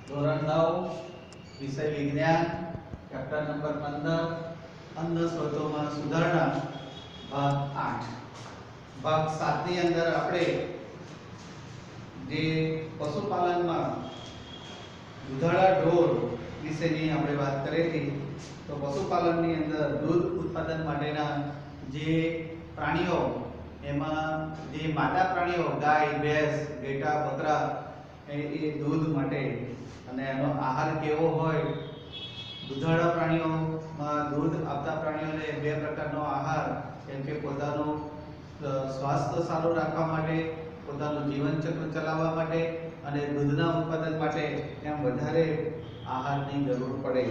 ધોરણ 9 વિષય વિજ્ઞાન ચેપ્ટર નંબર 15 અન્ન સ્ત્રોતોમાં સુધારણા ભાગ 8 ભાગ 7 ની અંદર આપણે જે પશુપાલનમાં દૂધાળા ઢોર વિશેની આપણે વાત કરી હતી. તો પશુપાલનની અંદર દૂધ ઉત્પાદન માટેના જે પ્રાણીઓ એમાં જે માતા પ્રાણીઓ ગાય ભેંસ ઘેટા બકરા એ દૂધ માટે અને એનો આહાર કેવો હોય. દૂધાળા પ્રાણીઓમાં દૂધ આપતા પ્રાણીઓને બે પ્રકારનો આહાર, જેમ કે પોતાનું સ્વાસ્થ્ય સારું રાખવા માટે, પોતાનું જીવન ચક્ર ચલાવવા માટે અને દૂધના ઉત્પાદન માટે એમ વધારે આહારની જરૂર પડે.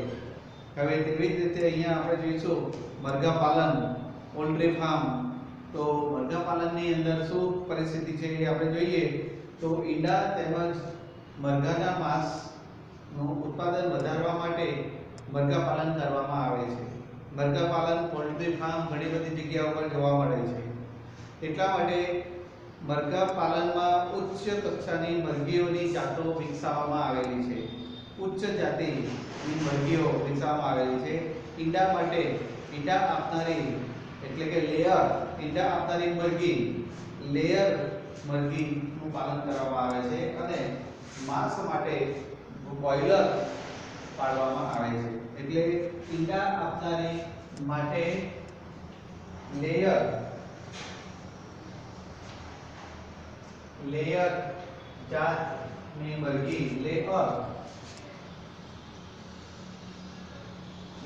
હવે તેવી જ રીતે અહીંયા આપણે જોઈશું મરઘા પાલન, પોલ્ટ્રી ફાર્મ. તો મરઘા પાલનની અંદર શું પરિસ્થિતિ છે એ આપણે જોઈએ તો ઈંડા તેમજ મરઘાના માંસનું ઉત્પાદન વધારવા માટે મરઘા પાલન કરવામાં આવે છે. મરઘા પાલન, પોલ્ટ્રી ફાર્મ ઘણી બધી જગ્યાઓ પર જોવા મળે છે. એટલા માટે મરઘા પાલનમાં ઉચ્ચ કક્ષાની મરઘીઓની જાતો વિકસાવવામાં આવેલી છે. ઉચ્ચ જાતિની મરઘીઓ વિકસાવવામાં આવેલી છે. ઈંડા માટે ઈંડા આપનારી એટલે કે લેયર ઈંડા આપનારી મરઘી, લેયર મરઘીનું પાલન કરવામાં આવે છે અને માંસ માટે બોઇલર પાડવામાં આવે છે. એટલે ઈંડા આપનારી માટે લેયર જાતની મરઘી,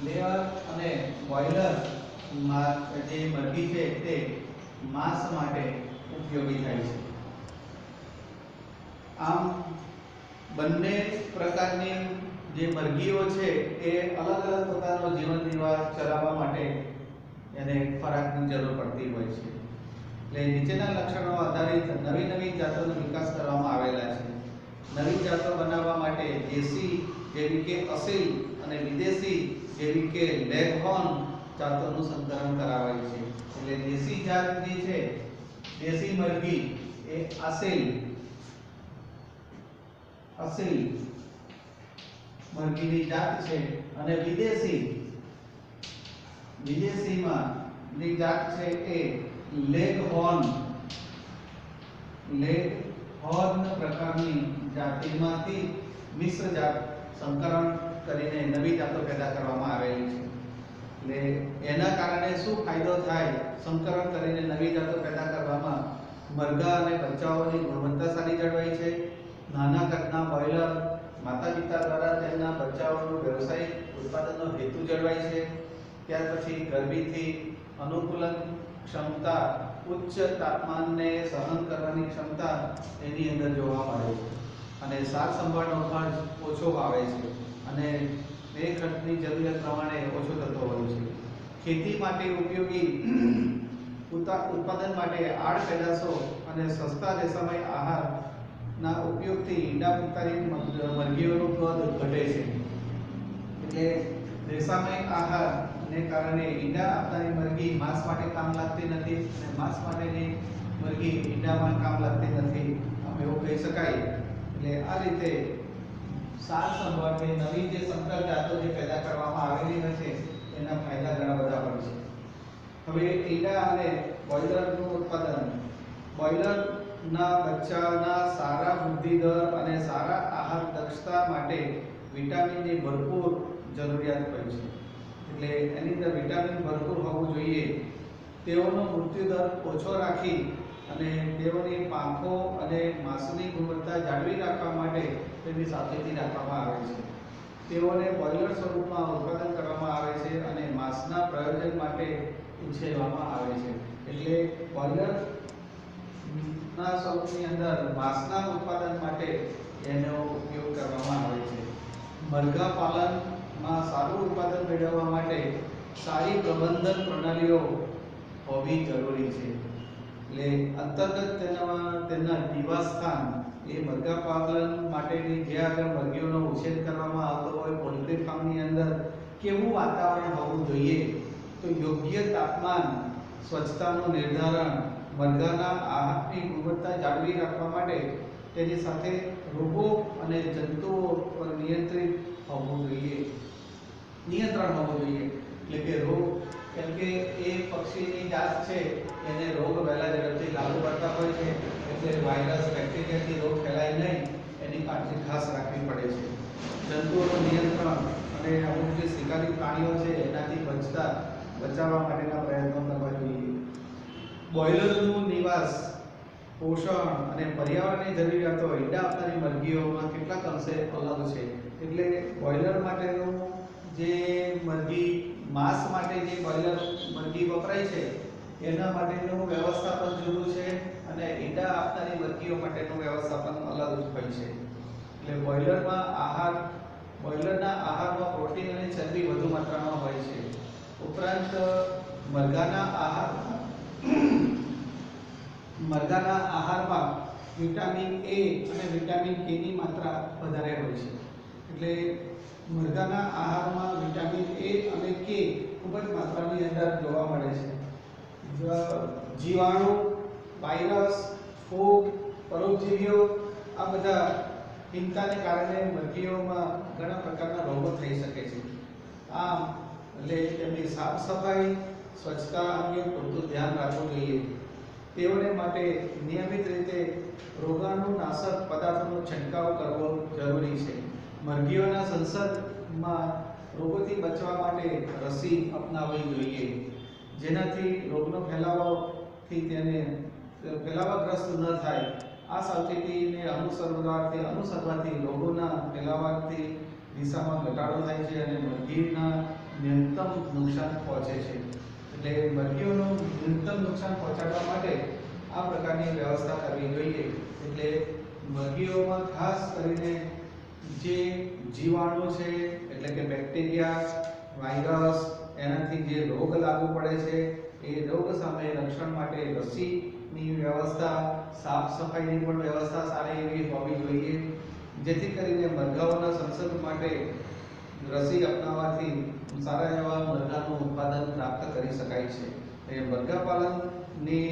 લેયર અને બોઇલર જે મરઘી છે તે માંસ માટે ઉપયોગી થાય છે. આમ બંને પ્રકારની જે મરઘીઓ છે એ અલગ અલગ પ્રકારનો જીવન નિર્વાહ ચલાવવા માટે એને ખોરાકની જરૂર પડતી હોય છે. એટલે નીચેના લક્ષણો આધારિત નવી નવી જાતોનો વિકાસ કરવામાં આવેલા છે. નવી જાતો બનાવવા માટે દેશી જેવી કે અસીલ અને વિદેશી જેવી કે લેગહોર્ન જાતોનું સંકલન કરાવાય છે. એટલે દેશી જાત જે છે, દેશી મરઘી એ અસીલ મરઘીની જાત છે અને વિદેશીમાં ની જાત છે એ લેગહોર્ન પ્રકારની જાતિમાંથી મિશ્ર જાત સંકરણ કરીને નવી જાતો પેદા કરવામાં આવેલી છે. એટલે એના કારણે શું ફાયદો થાય? સંકરણ કરીને નવી જાતો પેદા કરવામાં મરઘા અને બચ્ચાઓની ગુણવત્તા સારી જળવાય છે. નાના કદના બોઇલર માતા પિતા દ્વારા તેમના બચ્ચાઓનું વ્યવસાયિક ઉત્પાદનનો હેતુ જળવાય છે. ત્યાર પછી ગર્ભીથી અનુકૂલન ક્ષમતા, ઉચ્ચ તાપમાનને સહન કરવાની ક્ષમતા એની અંદર જોવા મળે છે અને સાર સંભાળનો ખર્ચ ઓછો આવે છે અને એ ખર્ચની જરૂરિયાત પ્રમાણે ઓછો થતો હોય છે. ખેતી માટે ઉપયોગી ઉત્પાદન માટે આડ પેદાશો અને સસ્તા રેસામય આહારના ઉપયોગથી ઈંડા પૂરતી મરઘીઓનું કદ ઘટે છે. એટલે રેસામય આહારને કારણે ઈંડા આપનારી મરઘી માંસ માટે કામ લાગતી નથી અને માંસ માટેની મરઘી ઈંડામાં કામ લાગતી નથી, આમ એવું કહી શકાય. એટલે આ રીતે સાર સંભાળની નવી જે સંકર જાતો જે પેદા કરવામાં આવેલી હોય છે એના ફાયદા ઘણા બધા હોય છે. હવે ઈંડા અને બોઇલરનું ઉત્પાદન. બોઇલરના બચ્ચાના સારા વૃદ્ધિ દર અને સારા આહાર દક્ષતા માટે વિટામિનની ભરપૂર જરૂરિયાત હોય છે. એટલે એની અંદર વિટામિન ભરપૂર હોવું જોઈએ. તેઓનો મૃત્યુ દર ઓછો રાખી અને તેઓની પાંખો અને માંસની ગુણવત્તા જાળવી રાખવા માટે તેની સાવચેતી રાખવામાં આવે છે. તેઓને બોઇલર સ્વરૂપમાં ઉત્પાદન કરવામાં આવે છે અને માંસના પ્રયોજન માટે ઉછેરવામાં આવે છે. એટલે બોઇલરના સ્વરૂપની અંદર માંસના ઉત્પાદન માટે એનો ઉપયોગ કરવામાં આવે છે. મરઘા પાલનમાં સારું ઉત્પાદન મેળવવા માટે સારી પ્રબંધન પ્રણાલીઓ હોવી જરૂરી છે. એટલે અંતર્ગત તેના નિવાસસ્થાન એ મરઘા પાલન માટેની જે આગળ મરઘીઓનો ઉછેર કરવામાં આવતો હોય પોલ્ટ્રી ફાર્મની અંદર કેવું વાતાવરણ હોવું જોઈએ? તો યોગ્ય તાપમાન, સ્વચ્છતાનું નિર્ધારણ, મરઘાના આહારની ગુણવત્તા જાળવી રાખવા માટે તેની સાથે રોગો અને જંતુઓની જોઈએ, નિયંત્રણ હોવું જોઈએ. એટલે કે રોગ, કેમ કે એ પક્ષીની જાત છે એને રોગ વહેલા ઝડપથી લાગુ પડતા હોય છે, એટલે વાયરસ બેક્ટેરિયાથી રોગ ફેલાય નહીં એની કાળજી ખાસ રાખવી પડે છે. જંતુઓનું નિયંત્રણ અને અમુક જે શિકારી પ્રાણીઓ છે એનાથી બચાવવા માટેના પ્રયત્નો કરવા જોઈએ. બોઇલરનું નિવાસ, પોષણ અને પર્યાવરણની જરૂરિયાતો ઈંડા આપનારી મરઘીઓમાં કેટલાક અંશે અલગ છે. એટલે બોઇલર માટેનું જે મરઘી માંસ માટે જે બોઇલર મરઘી વપરાય છે એના માટેનું વ્યવસ્થાપન જુદું છે અને ઈંડા આપનારી મરઘીઓ માટેનું વ્યવસ્થાપન અલગ જ હોય છે. એટલે બોઇલરના આહારમાં પ્રોટીન અને ચરબી વધુ માત્રામાં હોય છે. ઉપરાંત મરઘાના આહારમાં વિટામિન એ અને વિટામિન કે ની માત્રા વધારે હોય છે. એટલે મરઘાના આહારમાં વિટામિન એ અને કે ખૂબ જ માત્રાની અંદર જોવા મળે છે. જીવાણુ, વાયરસ, ફૂગ, પરોપજીવીઓ આ બધા હિંતાને કારણે મરઘીઓમાં ઘણા પ્રકારના રોગો થઈ શકે છે. આમ એટલે તેમની સાફ સફાઈ, સ્વચ્છતા અંગે પૂરતું ધ્યાન રાખવું જોઈએ. તેઓને માટે નિયમિત રીતે રોગાણુનાશક પદાર્થોનો છંટકાવ કરવો જરૂરી છે. મરઘીઓના સંસર્ગમાં રોગોથી બચવા માટે રસી અપનાવવી જોઈએ, જેનાથી રોગનો ફેલાવાગ્રસ્ત ન થાય. આ સાવચેતીને અનુસરવાથી રોગોના ફેલાવાની દિશામાં ઘટાડો થાય છે અને મરઘીના ન્યૂનતમ નુકસાન પહોંચે છે. એટલે મરઘીઓનું ન્યૂનતમ નુકસાન પહોંચાડવા માટે આ પ્રકારની વ્યવસ્થા કરવી જોઈએ. એટલે મરઘીઓમાં ખાસ કરીને જે જીવાણુ છે એટલે કે બેક્ટેરિયા, વાયરસ, એનાથી જે રોગ લાગુ પડે છે એ રોગ સામે રક્ષણ માટે રસીની વ્યવસ્થા, સાફ સફાઈની પણ વ્યવસ્થા સારી એવી હોવી જોઈએ, જેથી કરીને મરઘાઓના સંસર્ગ માટે રસી અપનાવવાથી સારા એવા મરઘાનું ઉત્પાદન પ્રાપ્ત કરી શકાય છે. એ મરઘા પાલનની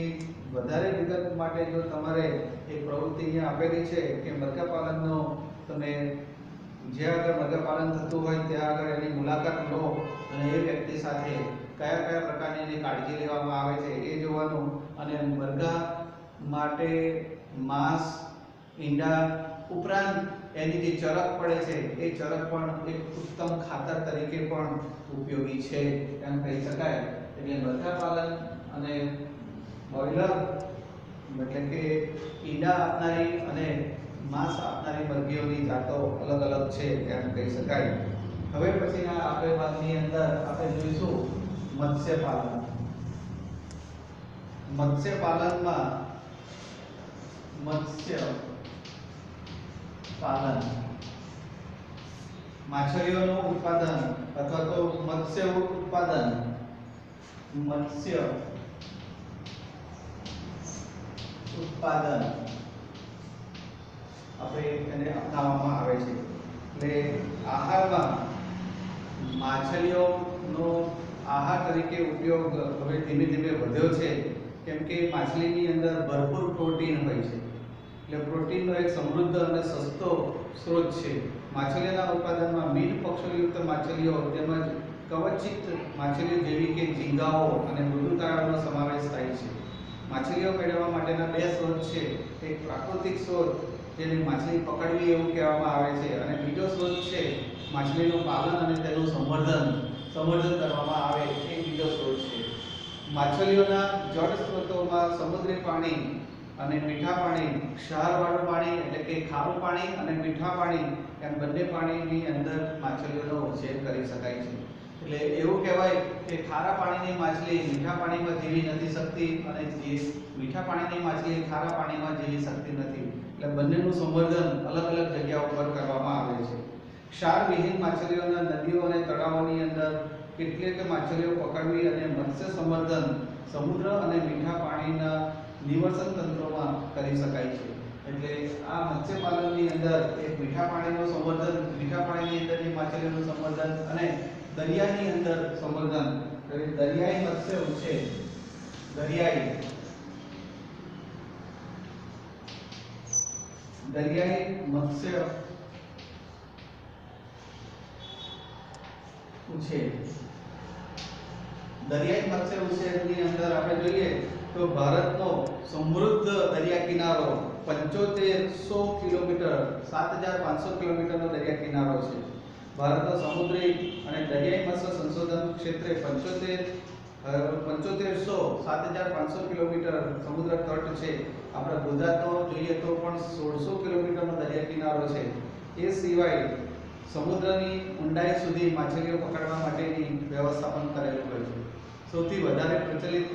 વધારે વિગત માટે જો તમારે એક પ્રવૃત્તિ અહીંયા આપેલી છે કે મરઘા પાલનનો તમે જ્યાં આગળ મરઘા પાલન થતું હોય ત્યાં આગળ એની મુલાકાત લો અને એ વ્યક્તિ સાથે કયા પ્રકારની એની કાળજી લેવામાં આવે છે એ જોવાનું, અને મરઘા માટે માંસ, ઈંડા ઉપરાંત એની જે ચરક પડે છે એ ચરક પણ એક ઉત્તમ ખાતર તરીકે પણ ઉપયોગી છે એમ કહી શકાય. એટલે મરઘા પાલન અને બોઇલર એટલે કે ઈંડા આપનારી અને માંસ આપનારી મરઘીઓની જાતો અલગ અલગ છે એમ કહી શકાય. હવે પછીના આપણે ભાગની અંદર આપણે જોઈશું મત્સ્ય પાલન. મત્સ્ય પાલનમાં માછલીઓનું ઉત્પાદન અથવા તો મત્સ્ય ઉત્પાદન, આપણે એને અપનાવવામાં આવે છે. એટલે આહારમાં માછલીઓનો આહાર તરીકે ઉપયોગ હવે ધીમે ધીમે વધ્યો છે, કેમ કે માછલીની અંદર ભરપૂર પ્રોટીન હોય છે. એટલે પ્રોટીનનો એક સમૃદ્ધ અને સસ્તો સ્ત્રોત છે. માછલીના ઉત્પાદનમાં મીન પક્ષીયુક્ત માછલીઓ તેમજ કવચિત માછલીઓ જેવી કે ઝીંગાઓ અને મૃદુ તળાવનો સમાવેશ થાય છે. માછલીઓ મેળવવા માટેના બે સ્ત્રોત છે. એક પ્રાકૃતિક સ્ત્રોત જેને માછલી પકડવી એવું કહેવામાં આવે છે, અને બીજો સ્ત્રોત છે માછલીનું પાલન અને તેનું સંવર્ધન કરવામાં આવે એ બીજો સ્ત્રોત છે. માછલીઓના જળ સ્ત્રોતોમાં સમુદ્રી પાણી અને મીઠા પાણી, ક્ષારવાળું પાણી એટલે કે ખારું પાણી અને મીઠા પાણી એમ બંને પાણીની અંદર માછલીઓનો ઉછેર કરી શકાય છે. એટલે એવું કહેવાય કે ખારા પાણીની માછલી મીઠા પાણીમાં જીવી નથી શકતી અને જે મીઠા પાણીની માછલી ખારા પાણીમાં જીવી શકતી નથી. એટલે બંનેનું સંવર્ધન અલગ અલગ જગ્યાઓ પર કરવામાં આવે છે. ક્ષારવિહીન માછલીઓના નદીઓ અને તળાવોની અંદર કેટલીક માછલીઓ પકડવી અને મત્સ્ય સંવર્ધન સમુદ્ર અને મીઠા પાણીના નિવસન તંત્રોમાં કરી શકાય છે. એટલે આ મત્સ્યપાલનની અંદર એક મીઠા પાણીનું સંવર્ધન, મીઠા પાણીની અંદરની માછલીઓનું સંવર્ધન અને દરિયાની અંદર સંવર્ધન, દરિયાઈ મત્સ્ય ઉછેર, દરિયાઈ મત્સ્ય ઉછેર. દરિયાઈ મત્સ્ય ઉછેરની અંદર આપણે જોઈએ તો ભારતનો સમૃદ્ધ દરિયા કિનારો 7500 કિલોમીટર 7500 કિલોમીટરનો દરિયા કિનારો છે. ભારતનો સમુદ્રી અને દરિયાઈ મત્સ્ય સંશોધન ક્ષેત્રે 7500 કિલોમીટર સમુદ્ર તટ છે. આપણા ગુજરાતનો જોઈએ તો પણ 1600 કિલોમીટરનો દરિયા કિનારો છે. એ સિવાય સમુદ્રની ઊંડાઈ સુધી માછલીઓ પકડવા માટેની વ્યવસ્થા પણ કરેલું હોય છે. સૌથી વધારે પ્રચલિત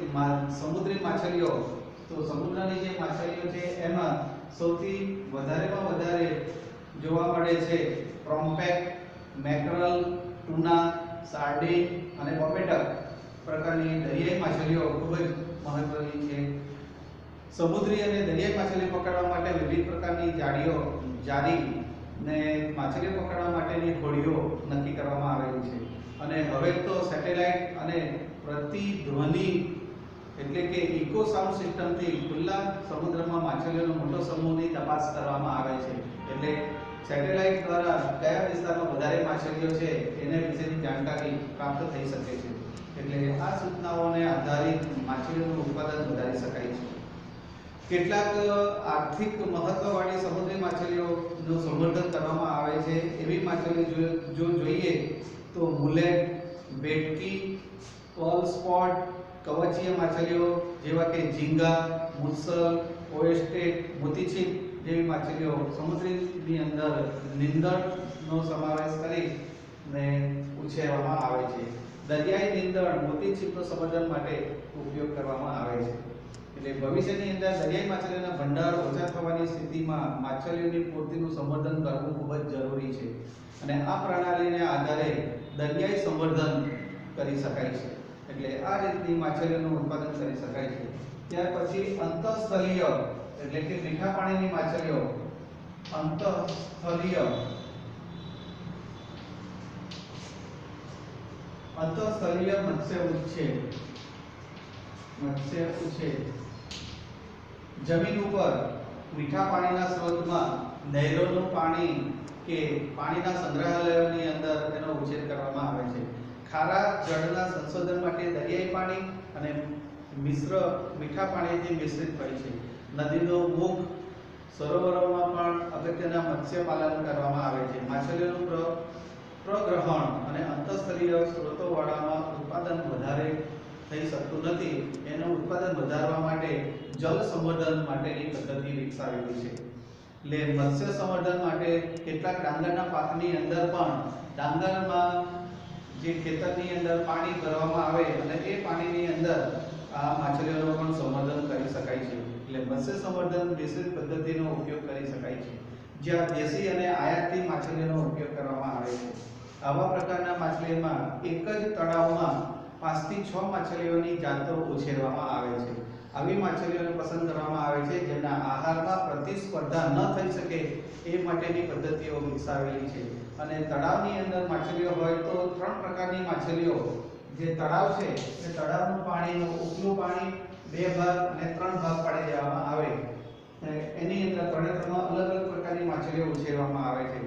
સમુદ્રી માછલીઓ તો સમુદ્રની જે માછલીઓ છે એમાં સૌથી વધારેમાં વધારે જોવા મળે છે પ્રોમ્પેક, મેકરલ, ટુના, સાર્ડિન અને બોબેટક પ્રકારની દરિયાઈ માછલીઓ ખૂબ જ મહત્વની છે. સમુદ્રી અને દરિયાઈ માછલી પકડવા માટે વિવિધ પ્રકારની જાળી ને માછલી પકડવા માટેની હોડીઓ નક્કી કરવામાં આવેલી છે. અને હવે તો સેટેલાઇટ અને પ્રતિધ્વનિ એટલે કે ઇકો સાઉન્ડ સિસ્ટમથી ખુલ્લા સમુદ્રમાં માછલીઓનો મોટો સમૂહની તપાસ કરવામાં આવે છે. એટલે સેટેલાઇટ દ્વારા કયા વિસ્તારમાં વધારે માછલીઓ છે એના વિશેની જાણકારી પ્રાપ્ત થઈ શકે છે. એટલે આ સૂચનાઓને આધારિત માછલીઓનું ઉત્પાદન વધારી શકાય છે. કેટલાક આર્થિક મહત્વવાળી સમુદ્રી માછલીઓનું સંવર્ધન કરવામાં આવે છે. એવી માછલીઓ જો જોઈએ તો મુલેટ, ભેટકી, પર્લ સ્પોટ, કવચીય માછલીઓ જેવા કે ઝીંગા, મુસલ, ઓયસ્ટેર, મોતીછીપ જેવી માછલીઓ સમુદ્રની અંદર નીંદણનો સમાવેશ કરીને ઉછેરવામાં આવે છે. દરિયાઈ નીંદણ મોતીછીપનું સંવર્ધન માટે ઉપયોગ કરવામાં આવે છે. એટલે ભવિષ્યની અંદર દરિયાઈ માછલીઓના ભંડાર ઓછા થવાની સ્થિતિમાં માછલીઓની પૂર્તિનું સંવર્ધન કરવું ખૂબ જ જરૂરી છે. અને આ પ્રણાલીને આધારે દરિયાઈ સંવર્ધન કરી શકાય છે. એટલે આ રીતની માછલીઓનું ઉત્પાદન કરી શકાય છે. ત્યાર પછી અંતઃસ્થલીય એટલે કે મીઠા પાણીની માછલીઓ અંતઃસ્થલીય મત્સ્ય ઉછેર જમીન ઉપર મીઠા પાણીના સ્ત્રોતમાં નહેરોનું પાણી કે પાણીના સંગ્રહાલયોની અંદર તેનો ઉછેર કરવામાં આવે છે. ખારા જળના સંશોધન માટે દરિયાઈ પાણી અને મીઠા પાણીથી મિશ્રિત હોય છે. નદીનો મુખ, સરોવરોમાં પણ અગત્યના મત્સ્ય પાલન કરવામાં આવે છે. માછલીઓનું પ્રગ્રહણ અને અંતઃસ્થલીય સ્ત્રોતોવાળામાં ઉત્પાદન વધારે થઈ શકતું નથી. એનું ઉત્પાદન વધારવા માટે જળ સંવર્ધન માટેની પદ્ધતિ વિકસાવેલી છે. એટલે મત્સ્ય સંવર્ધન માટે કેટલાક ડાંગરના પાકની અંદર પણ ડાંગરમાં જે ખેતરની અંદર પાણી ભરવામાં આવે અને એ પાણીની અંદર આ માછલીઓનું પણ સંવર્ધન કરી શકાય છે. એટલે મત્સ્ય સંવર્ધન મિશ્રિત પદ્ધતિનો ઉપયોગ કરી શકાય છે, જ્યાં દેશી અને આયાતી માછલીઓનો ઉપયોગ કરવામાં આવે છે. આવા પ્રકારના માછલીઓમાં એક જ તળાવમાં 5 થી 6 માછલીઓની જાતો ઉછેરવામાં આવે છે. આવી માછલીઓને પસંદ કરવામાં આવે છે જેના આહારમાં પ્રતિસ્પર્ધા ન થઈ શકે એ માટેની પદ્ધતિઓ વિકસાવેલી છે. અને તળાવની અંદર માછલીઓ હોય તો 3 પ્રકારની માછલીઓ જે તળાવ છે એ તળાવનું પાણીનું ઉપલું પાણી 2 ભાગ અને 3 ભાગ પાડી દેવામાં આવે. એની અંદર ત્રણેયમાં અલગ અલગ પ્રકારની માછલીઓ ઉછેરવામાં આવે છે.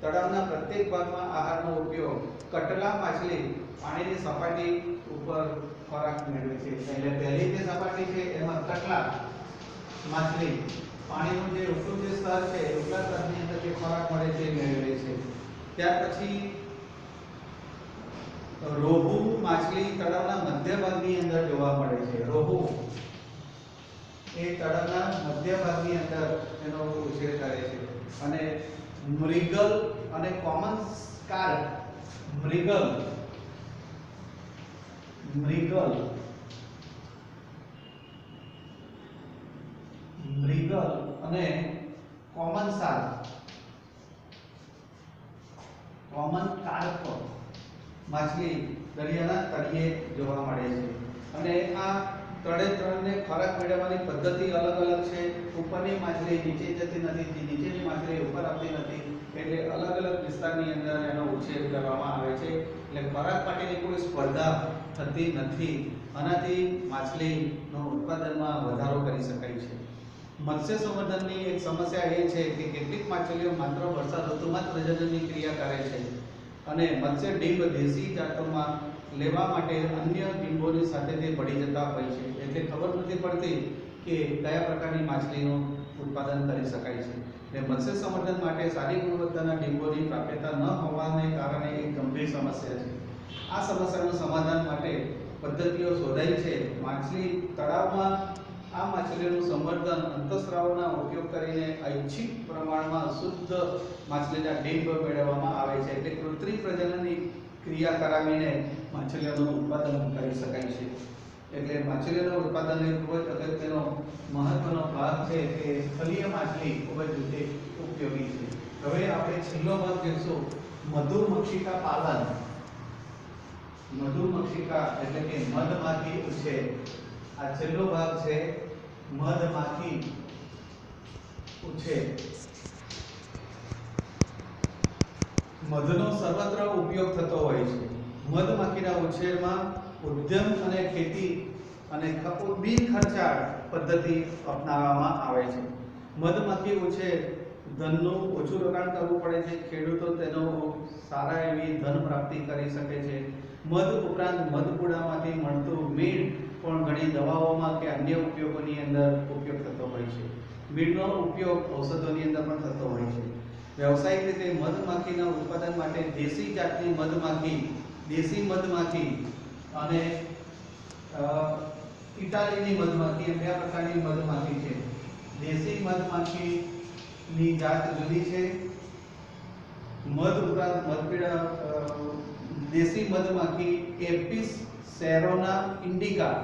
તળાવના પ્રત્યેક ભાગમાં આહારનો ઉપયોગ કટલા માછલી પાણીની સપાટી ઉપર ખોરાક મેળવે છે. એટલે પહેલી જે સપાટી છે એમાં કટલા માછલી પાણીનું જે ઉપલું જે સ્તર છે એ ઉપલા સ્તરની અંદર જે ખોરાક મળે છે મેળવે છે. ત્યાર પછી રોહુ માછલી તળાવના મધ્ય ભાગની અંદર જોવા મળે છે. રોહુ એ તળાવના મધ્ય ભાગની અંદર એનો ઉછેર કરે છે. અને મૃગલ અને કોમન સ્કાર્પ મૃગલ અને કોમન કાર્પ માછલી દરિયાના તળિયે જોવા મળે છે. અને આ ત્રણને ખોરાક મેળવવાની પદ્ધતિ અલગ અલગ છે. ઉપરની માછલી નીચે જતી નથી, નીચેની માછલી ઉપર આવતી નથી. એટલે અલગ અલગ વિસ્તારની અંદર એનો ઉછેર કરવામાં આવે છે. એટલે ખોરાક માટેની કોઈ સ્પર્ધા થતી નથી. આનાથી માછલીનો ઉત્પાદનમાં વધારો કરી શકાય છે. મત્સ્ય સંવર્ધનની એક સમસ્યા એ છે કે કેટલીક માછલીઓ માત્ર વર્ષા ઋતુમાં જ પ્રજનનની ક્રિયા કરે છે. અને મત્સ્ય ડીંબ દેશી જાતોમાં લેવા માટે અન્ય ડીંબોની સાથે તે ભળી જતા હોય છે, એટલે ખબર નથી પડતી કે કયા પ્રકારની માછલીનું ઉત્પાદન કરી શકાય છે. ને મત્સ્ય સંવર્ધન માટે સારી ગુણવત્તાના ડીંબોની પ્રાપ્યતા ન હોવાને કારણે એક ગંભીર સમસ્યા છે. આ સમસ્યાનું સમાધાન માટે પદ્ધતિઓ શોધાઈ છે. માછલી તળાવમાં આ માછલીઓનું સંવર્ધન અંતઃસ્રાવના ઉપયોગ કરીને ઐચ્છિક પ્રમાણમાં શુદ્ધ માછલીના ડીંબ મેળવવામાં આવે છે, એટલે કૃત્રિમ પ્રજનનની ક્રિયા કરાવીને માછલીઓનું ઉત્પાદન કરી શકાય છે. એટલે માછલીઓનું ઉત્પાદન એ ખૂબ જ અગત્યનો મહત્વનો ભાગ છે કે સ્થળીય માછલી ખૂબ જ રીતે ઉપયોગી છે. હવે આપણે છેલ્લો ભાગ જોઈશું, મધુમક્ષિકા પાલન. મધુમક્ષિકા એટલે કે મધમાખી ઉછેર. આ છેલ્લો ભાગ છે, મધમાખી ઉછેર. મધનો સર્વત્ર ઉપયોગ થતો હોય છે. મધમાખીના ઉછેરમાં ઉદ્યમ અને ખેતી અને બિન ખર્ચાળ પદ્ધતિ અપનાવવામાં આવે છે. મધમાખી ઉછેર ધનનું ઓછું રોકાણ કરવું પડે છે. ખેડૂતો તેનો સારા એવી ધન પ્રાપ્તિ કરી શકે છે. મધ ઉપરાંત મધપૂડામાંથી મળતું મીણ પણ ઘણી દવાઓમાં કે અન્ય ઉપયોગોની અંદર ઉપયોગ થતો હોય છે. મીણનો ઉપયોગ ઔષધોની અંદર પણ થતો હોય છે. વ્યવસાયિક રીતે મધમાખીના ઉત્પાદન માટે દેશી જાતની મધમાખી, દેશી મધમાખી અને ઇટાલીની મધમાખી એમ બે પ્રકારની મધમાખી છે. દેશી મધમાખીની જાત જુદી છે. મધ ઉપરાંત મધપીડા દેશી મધમાખી એપિસ સેરોના ઇન્ડિકા,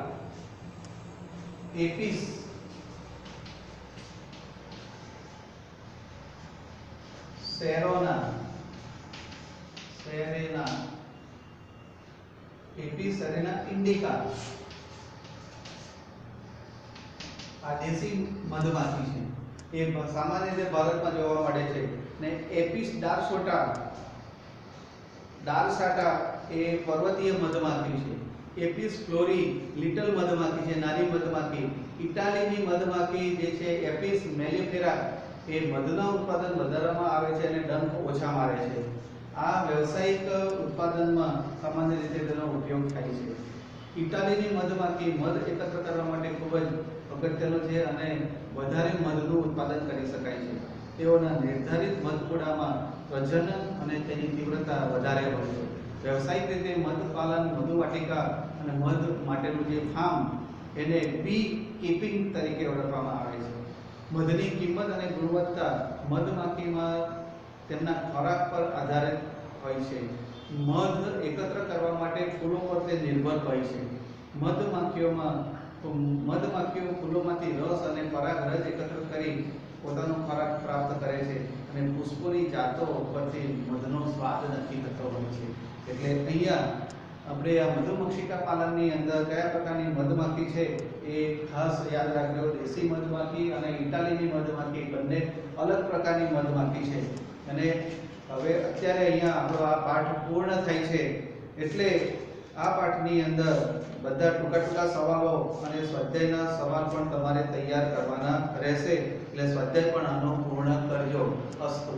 એપિસ સેરેના ઇન્ડિકા આ દેશી મધમાખી છે. એ સામાન્ય રીતે ભારતમાં જોવા મળે છે. ને એપિસ ડાર્સાટા એ પર્વતીય મધમાખી છે. એપિસ ફ્લોરી લિટલ મધમાખી છે, નાની મધમાખી. ઇટાલીની મધમાખી જે છે એપિસ મેલિફેરા એ મધના ઉત્પાદન વધારવામાં આવે છે અને ડંખ ઓછા મારે છે. આ વ્યવસાયિક ઉત્પાદનમાં સામાન્ય રીતે તેનો ઉપયોગ થાય છે. ઇટાલીની મધમાખી મધ એકત્ર કરવા માટે ખૂબ જ અગત્યનો છે અને વધારે મધનું ઉત્પાદન કરી શકાય છે. તેઓના નિર્ધારિત મધપૂડામાં પ્રજનન અને તેની તીવ્રતા વધારે હોય છે. વ્યવસાયિક રીતે મધપાલન, મધુવાટિકા અને મધ માટેનું જે ફાર્મ એને બી કીપિંગ તરીકે ઓળખવામાં આવે છે. મધની કિંમત અને ગુણવત્તા મધમાખીમાં તેમના ખોરાક પર આધારિત હોય છે. મધ એકત્ર કરવા માટે ફૂલો પર તે નિર્ભર હોય છે. મધમાખીઓ ફૂલોમાંથી રસ અને પરાગરજ એકત્ર કરી પોતાનો ખોરાક પ્રાપ્ત કરે છે અને પુષ્પોની જાતો પરથી મધનો સ્વાદ નક્કી થતો હોય છે. એટલે અહીંયા આપણે આ મધુમક્ષિકા પાલનની અંદર કયા પ્રકારની મધમાખી છે એ ખાસ યાદ રાખજો. દેશી મધમાખી અને ઇટાલીની મધમાખી બંને અલગ પ્રકારની મધમાખી છે. અને હવે અત્યારે અહીંયા આપણો આ પાઠ પૂર્ણ થાય છે, એટલે આ પાઠની અંદર બધા ટૂંકા સવાલો અને સ્વાધ્યાયના સવાલ પણ તમારે તૈયાર કરવાના રહેશે. એટલે સ્વાધ્યાય પણ આનો પૂર્ણ કરજો. અસ્તુ.